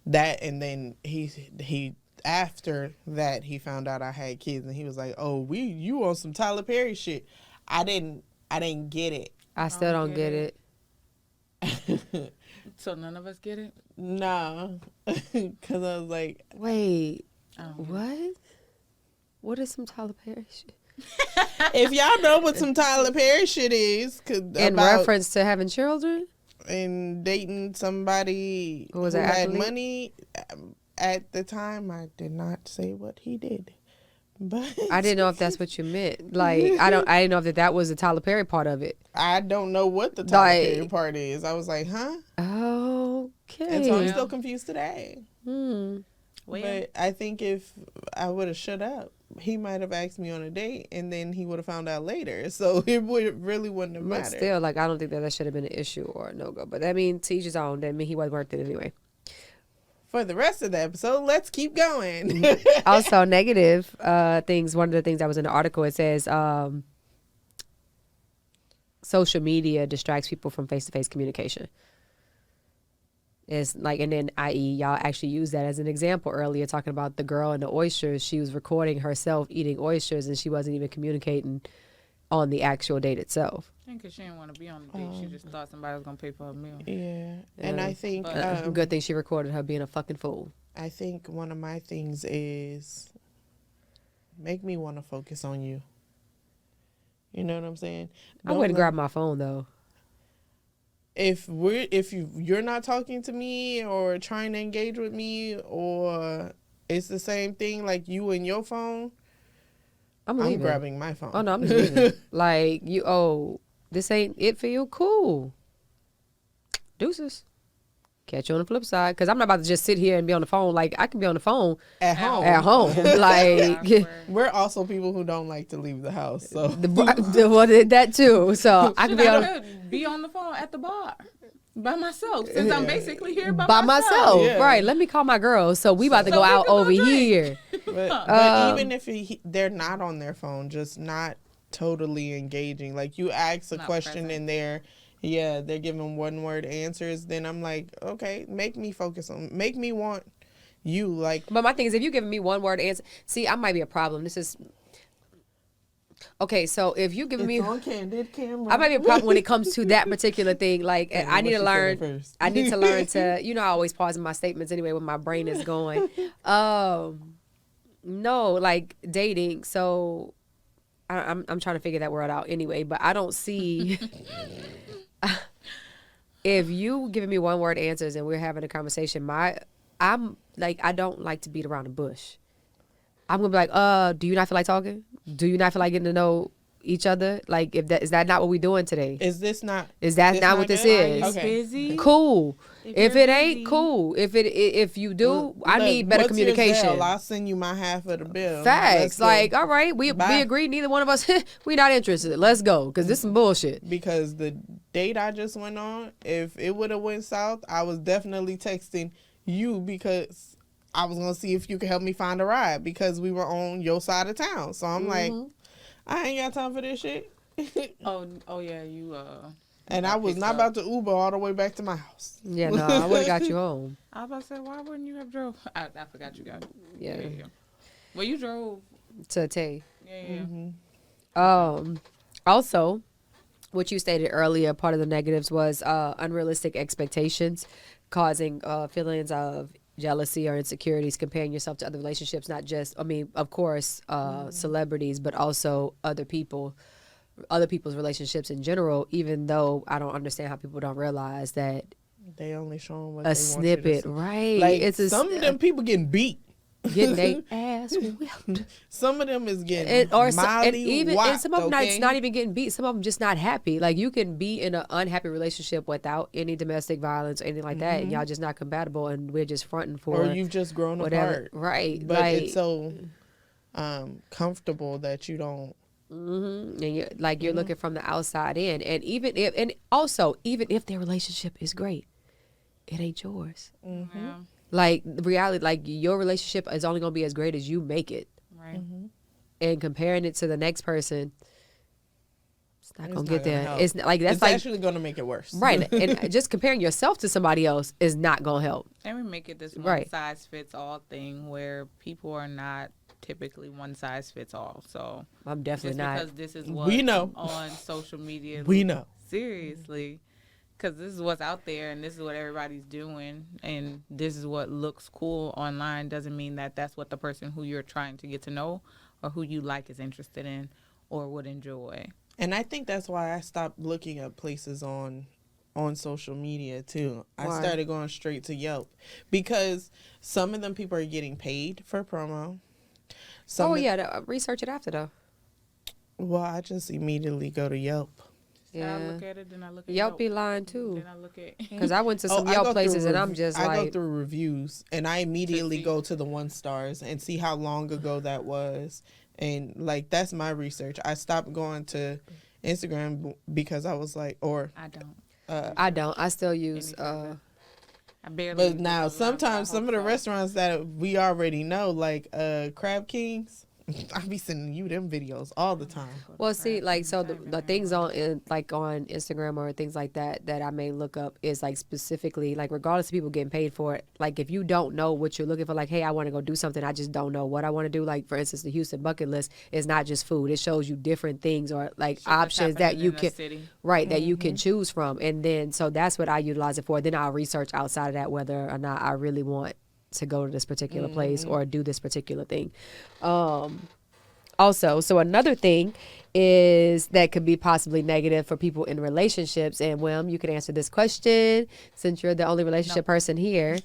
That, and then he after that he found out I had kids, and he was like, "Oh, you on some Tyler Perry shit." I didn't get it. I still don't get it. So none of us get it? No, because I was like, Wait, Oh. what? What is some Tyler Perry shit? if y'all know what some Tyler Perry shit is, In reference to having children? and dating somebody Who was who an had athlete? money, at the time, I did not say what he did, but I didn't know if that's what you meant. Like, I didn't know if that was the Tyler Perry part of it. I don't know what the Tyler Like- Perry part is. I was like, huh? Okay. And so I'm Yeah. still confused today. Hmm. Well, But I think if I would have shut up, he might have asked me on a date, and then he would have found out later. So it really wouldn't have But mattered. still, like, I don't think that should have been an issue or a no-go. But that means to each his own. That mean he wasn't worth it anyway. For the rest of the episode, let's keep going. Also, negative things. One of the things that was in the article, it says social media distracts people from face-to-face communication. It's like, and then i.e. y'all actually used that as an example earlier, talking about the girl and the oysters. She was recording herself eating oysters, and she wasn't even communicating on the actual date itself. I think 'cause she didn't want to be on the date. She just thought somebody was going to pay for her meal. Yeah. And Yeah. I think But- Good thing she recorded her being a fucking fool. I think one of my things is make me want to focus on you. You know what I'm saying? I wouldn't grab my phone though. If you're not talking to me or trying to engage with me, or it's the same thing like you and your phone, I'm I'm leaving. grabbing my phone. Oh no, I'm just leaving. Like you. Oh, this ain't it for you. Cool. Deuces. Catch you on the flip side, because I'm not about to just sit here and be on the phone. Like, I can be on the phone At home. at home. Like, Yeah, We're also people who don't like to leave the house. So well, that too. So I can be I on could be on the phone at the bar by myself since I'm basically here by myself. Yeah. Right. Let me call my girls. So we about to So go we out can go over drink. here. but even if they're not on their phone, just not totally engaging. Like you ask a Not question present. and they're giving one word answers. Then I'm like, okay, make me want you. Like But my thing is, if you're giving me one word answer, see, I might be a problem. This is okay. So if you giving me, on candid camera. I might be a problem when it comes to that particular thing. Like Tell me I need what to you learn. feeling first. I need to learn to. I always pause in my statements anyway when my brain is going. No, like dating. So I'm trying to figure that word out anyway. But I don't see. If you giving me one word answers and we're having a conversation, I'm like, I don't like to beat around the bush. I'm gonna be like, do you not feel like talking? Do you not feel like getting to know each other? Like, is that not what we doing today? Is that not what this good? is? Are you Okay. busy? Cool. If you're it ain't, busy. cool. If you do, I Look, need better what's your communication. Zelle? I'll send you my half of the bill. Facts. Let's go. Like, all right, we Bye. agree. Neither one of us, we not interested. Let's go, because this some bullshit. Because the date I just went on, if it would have went south, I was definitely texting you because I was gonna see if you could help me find a ride because we were on your side of town. So I'm like, I ain't got time for this shit. Oh yeah, you And I was picked not up. about to Uber all the way back to my house. Yeah, no, I would have got you home. I was about to say, why wouldn't you have drove? I forgot you got. Yeah. Well, you drove. To Tay. Yeah. Also, what you stated earlier, part of the negatives was unrealistic expectations, causing feelings of jealousy or insecurities, comparing yourself to other relationships, not just, I mean, of course, celebrities, but also other people's relationships in general, even though I don't understand how people don't realize that They only showing what a they snippet, want you to see. right? Like It's some of them people getting beat. getting their ass whipped. Some of them is getting And even and some of them okay? not even getting beat. Some of them just not happy. Like you can be in an unhappy relationship without any domestic violence or anything like that, and y'all just not compatible, and we're just fronting for or you've just grown whatever. apart. Right? But like, it's so comfortable that you don't. and you're looking from the outside in, and even if their relationship is great, it ain't yours. Yeah. Like the reality, like your relationship is only gonna be as great as you make it, Right. and comparing it to the next person, it's not It's gonna not get gonna there. help. It's not, like that's It's like actually going to make it worse. right, and just comparing yourself to somebody else is not gonna help. And we make it this one Right. size fits all thing where people are not typically one size fits all. So I'm definitely just not. because this is what We know. on social media. We know. Seriously. Because this is what's out there and this is what everybody's doing and this is what looks cool online doesn't mean that that's what the person who you're trying to get to know or who you like is interested in or would enjoy. And I think that's why I stopped looking at places on social media too. I Why? started going straight to Yelp because some of them people are getting paid for promo. Research it after though. Well, I just immediately go to Yelp. Then I look at it, then I look at Yelp be lying too. Then I look at Because I went to some I Yelp go through places and I'm just I go like, through reviews and I immediately see. go to the 1 stars and see how long ago that was. And like that's my research. I stopped going to Instagram because I was like, I don't. I don't. I still use. I barely But use now those sometimes some of the outside. restaurants that we already know, like Crab Kings, I be sending you them videos all the time. Well, see, like, so the things on Instagram or things like that I may look up is like specifically, like, regardless of people getting paid for it, like, if you don't know what you're looking for, like, hey, I want to go do something, I just don't know what I want to do. Like, for instance, the Houston bucket list is not just food. It shows you different things or like Shit that's options that happening you in the can, city. right, that you can choose from. And then, so that's what I utilize it for. Then I'll research outside of that whether or not I really want to go to this particular place or do this particular thing. Also, so another thing is that could be possibly negative for people in relationships. And Wilm, you can answer this question since you're the only relationship person here,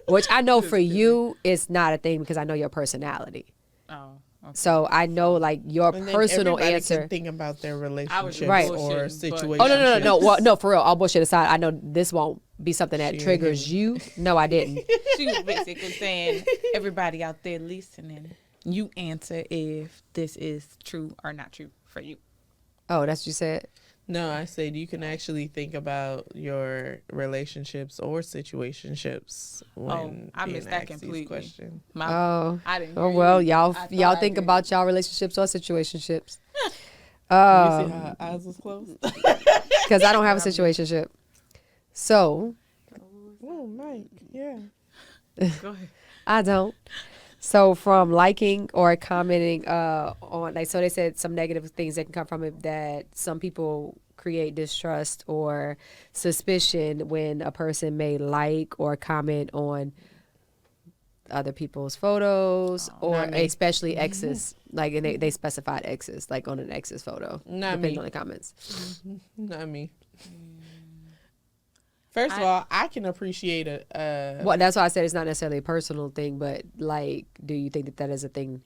which I know for you it's not a thing because I know your personality. Oh, okay. So I know like your And then personal everybody answer. can think about their relationships Right. or bullshitting, but- situations. Oh no. Well, no, for real. All bullshit aside, I know this won't be something that She triggers you. No, I didn't. She was basically saying, everybody out there listening, you answer if this is true or not true for you. Oh, that's what you said? No, I said you can actually think about your relationships or situationships when I being missed that asked these completely. questions. Oh. I didn't Oh hear well, you. y'all I thought y'all I think did. about y'all relationships or situationships. You see how her Because eyes was closed? I don't have a situationship. So Oh, Mike, yeah. Go ahead. I don't. So from liking or commenting on, like, so they said some negative things that can come from it, that some people create distrust or suspicion when a person may like or comment on other people's photos, or Not me. especially exes. Like, and they specified exes, like on an ex's photo, Not depending me. on the comments. Not me. First of all, I can appreciate a Well, that's why I said it's not necessarily a personal thing, but like, do you think that that is a thing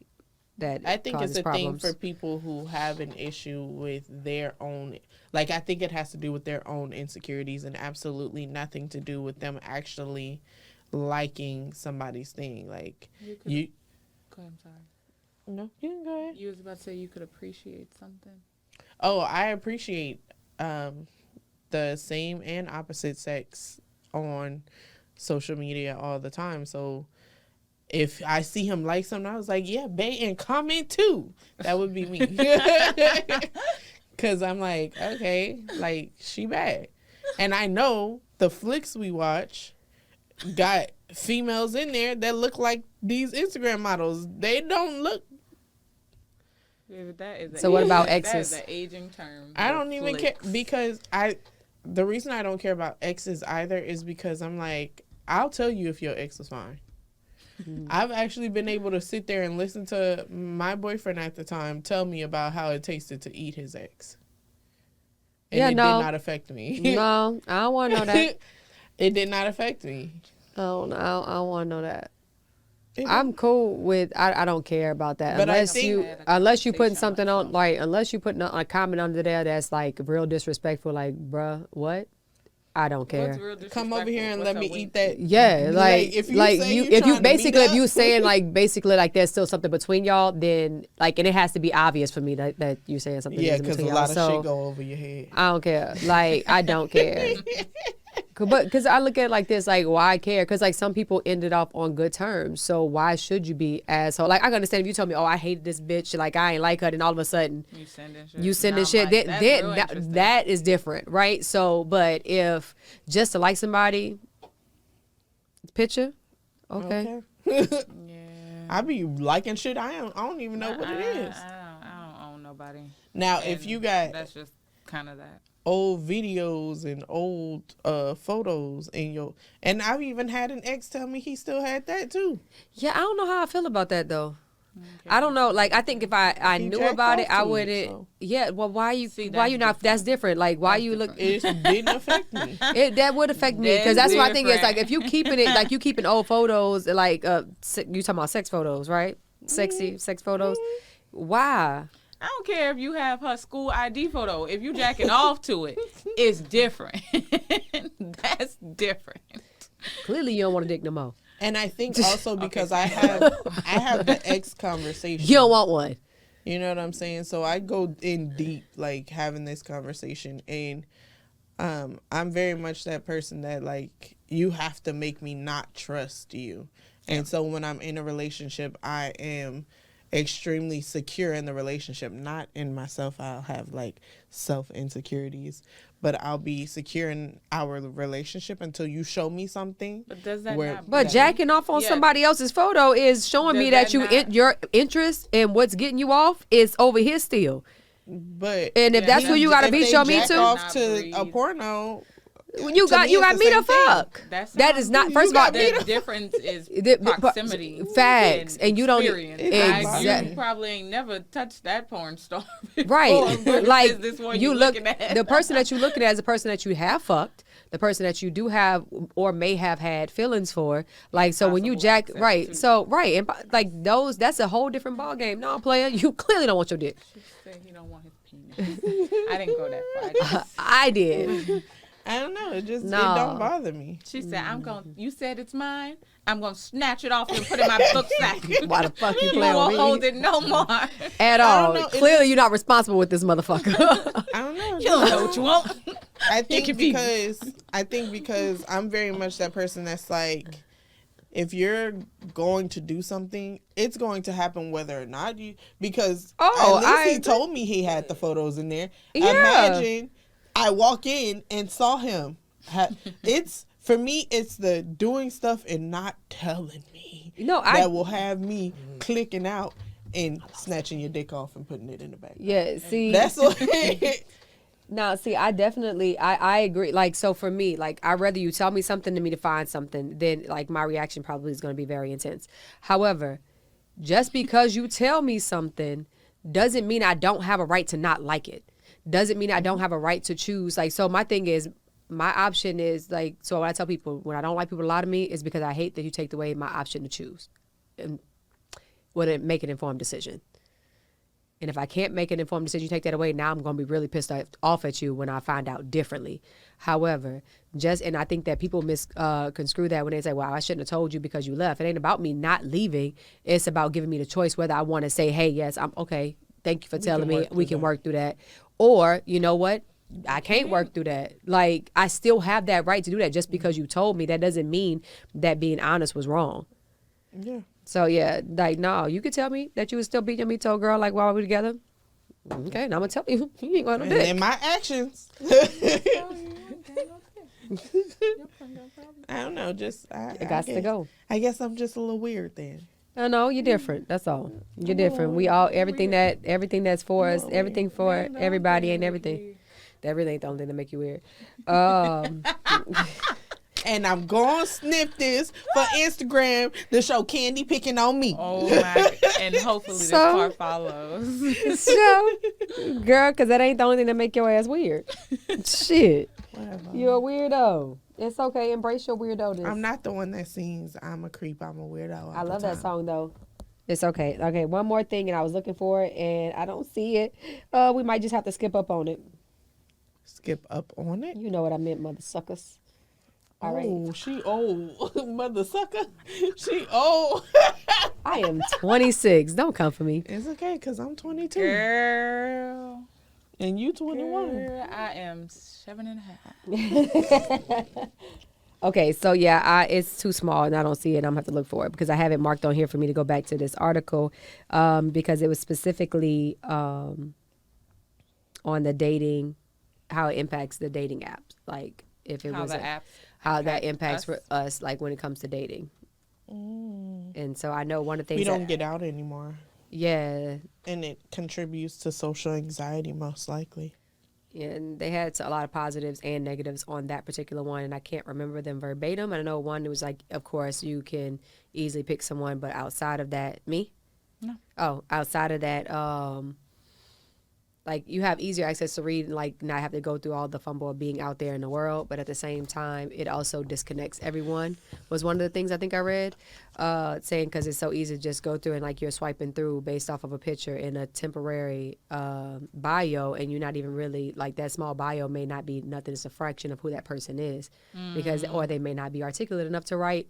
that I think causes it's a problems? thing for people who have an issue with their own. Like, I think it has to do with their own insecurities and absolutely nothing to do with them actually liking somebody's thing. Like, you. Go ahead, I'm sorry. No, you can go ahead. You was about to say you could appreciate something. Oh, I appreciate the same and opposite sex on social media all the time. So if I see him like something, I was like, yeah, bait and comment too. That would be me. Because I'm like, okay, like, she bad. And I know the flicks we watch got females in there that look like these Instagram models. They don't look. Yeah, but that is So what about That exes? is an aging term. I the don't even care flicks. because the reason I don't care about exes either is because I'm like, I'll tell you if your ex was fine. I've actually been able to sit there and listen to my boyfriend at the time tell me about how it tasted to eat his ex. And Yeah, it no. did not affect me. No, I don't want to know that. It did not affect me. I don't want to know that. It- I'm cool with. I don't care about that But I unless think- you Had a unless you putting conversation something on, myself. like, unless you putting a comment under there that's like real disrespectful, like, bruh, what? I don't care. What's real Come over here and disrespectful? let What's me up with- eat that. Yeah, like if you like say you you if you trying to meet basically if up- you saying like basically like there's still something between y'all, then like, and it has to be obvious for me that you saying something. Yeah, is because a between lot y'all. of So shit go over your head. I don't care. Like, I don't care. But because I look at it like this, like, why care? Because like some people ended up on good terms, so why should you be asshole? Like, I can understand if you told me, oh, I hated this bitch, like I ain't like her, then all of a sudden You sending shit. you sending Now I'm shit. like, Then, that's then real interesting. that is different, right? So, but if just to like somebody, picture, okay. Yeah. I be liking shit. I don't even know what it is. I don't own nobody. Now, if And you got that's just kind of that. old videos and old photos in your, and I've even had an ex tell me he still had that too. Yeah, I don't know how I feel about that though. I don't know. Like, I think if I He knew jacked about it, off I to it, wouldn't. so. Yeah. Well, why you? See, why that's you not? different. That's different. Like, why That's you look? It didn't affect me. That would affect me because That's that's what I think is like, different. if you keeping it like you keeping old photos, like you talking about sex photos, right? Sexy sex photos. Why? I don't care if you have her school ID photo. If you jacking off to it, it's different. That's different. Clearly, you don't want to dick no more. And I think also because I have the ex conversation. You don't want one. You know what I'm saying? So I go in deep, like having this conversation, and I'm very much that person that like you have to make me not trust you. And so when I'm in a relationship, I am extremely secure in the relationship, not in myself. I'll have like self insecurities, but I'll be secure in our relationship until you show me something. But does that Where- not? But jacking off on Yeah. somebody else's photo is showing Does me that that you not- your interest in what's getting you off is over here still. But And if Yeah, that's who you gotta if be, they show me jack too. off to Not a breathe. porno. You to got me, you it's got the me to same thing. fuck. That's That not- is not. You First of got all, me The difference is The- proximity. facts, and you don't- experience. exact- You probably ain't never touched that porn star before. right. What Like, is this one you you look looking at? the person that you looking at is the person that you have fucked, the person that you do have or may have had feelings for. Like, so when you Possible jack access right, to. so right, and like those, that's a whole different ball game. No, player, you clearly don't want your dick. Said he don't want his penis. I didn't go that far. I just- I did. I don't know. It just No. it don't bother me. She said, you said it's mine. I'm going to snatch it off and put it in my book sack. Why the fuck you You playing won't with hold me? it no more. At I all. don't know. Clearly, you're not responsible with this motherfucker. I don't know. You don't know what you want. I think confused. because I'm very much that person that's like, if you're going to do something, it's going to happen whether or not you. Because Oh, at least he I- told me he had the photos in there. Yeah. Imagine I walk in and saw him. It's for me. It's the doing stuff and not telling me No, that will have me clicking out and snatching your dick off and putting it in the bag. Yeah, see. That's what. No, see, I definitely, I agree. Like, so for me, like, I'd rather you tell me something to me to find something, then, like, my reaction probably is going to be very intense. However, just because you tell me something doesn't mean I don't have a right to not like it. Doesn't mean I don't have a right to choose. Like, so my thing is, my option is, like, so when I tell people, when I don't like people to lie to me, it's because I hate that you take away my option to choose and wouldn't make an informed decision. And if I can't make an informed decision, you take that away, now I'm going to be really pissed off at you when I find out differently. However, and I think that people misconstrue that when they say, well, I shouldn't have told you because you left. It ain't about me not leaving. It's about giving me the choice whether I want to say, hey, yes, I'm okay. Thank you for telling me. We can work through that. Or, you know what? I can't work through that. Like, I still have that right to do that. Just because you told me, that doesn't mean that being honest was wrong. Yeah. So, yeah, like, no, you could tell me that you was still beating me, told girl, like, while we were together. Okay, now I'm going to tell you. You ain't going to And do then it. my actions. I don't know. Just It got to go. I guess I'm just a little weird then. I know you're different. That's all. You're different. We all everything that's for us, everything for everybody, ain't everything. That really ain't the only thing that make you weird. And I'm going to snip this for Instagram to show Candy picking on me. Oh my! And hopefully this So- part follows. So, girl, because that ain't the only thing that make your ass weird. Shit, Whatever. you're a weirdo. It's okay. Embrace your weirdo. I'm not the one that sings I'm a creep, I'm a weirdo. all I the love that time. song though. It's okay. Okay, one more thing, and I was looking for it, and I don't see it. We might just have to skip up on it. Skip up on it. You know what I meant, mother suckers. All right. Oh, she old. Mother sucker. She old. I am 26. Don't come for me. It's okay, because I'm 22. Girl, And you 21. girl, I am 7.5. Okay, so yeah, it's too small and I don't see it. I'm gonna have to look for it because I have it marked on here for me to go back to this article because it was specifically on the dating, how it impacts the dating apps. Like if it How was the apps how that impact impacts for us, like when it comes to dating. And so I know one of the things We don't that, get out anymore. yeah, And it contributes to social anxiety, most likely. and they had a lot of positives and negatives on that particular one, and I can't remember them verbatim. I know one was like, of course, you can easily pick someone, but outside of that, me? No. Oh, outside of that, like you have easier access to read and like not have to go through all the fumble of being out there in the world, but at the same time, it also disconnects everyone. Was one of the things I think I read, saying because it's so easy to just go through and like you're swiping through based off of a picture in a temporary bio, and you're not even really like that small bio may not be nothing. It's a fraction of who that person is, because or they may not be articulate enough to write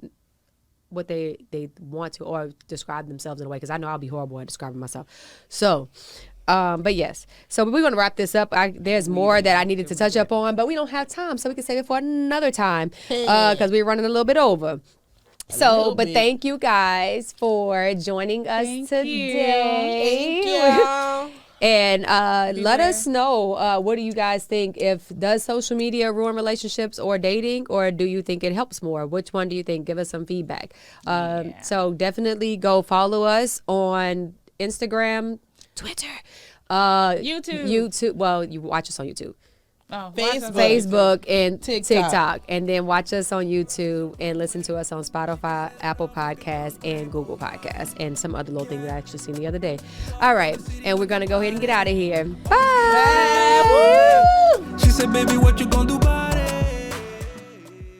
what they want to or describe themselves in a way, because I know I'll be horrible at describing myself. So but yes, so we're going to wrap this up. There's more that I needed to touch up on, but we don't have time, so we can save it for another time because we're running a little bit over. So, little but bit. thank you guys for joining us Thank today. Thank you. And let us know, what do you guys think? Does social media ruin relationships or dating, or do you think it helps more? Which one do you think? Give us some feedback. So definitely go follow us on Instagram, Twitter, YouTube. Well, you watch us on YouTube. Oh, Facebook and TikTok. TikTok. And then watch us on YouTube and listen to us on Spotify, Apple Podcasts, and Google Podcasts, and some other little thing that I actually seen the other day. All right. And we're going to go ahead and get out of here. Bye. She said, baby, what you gonna do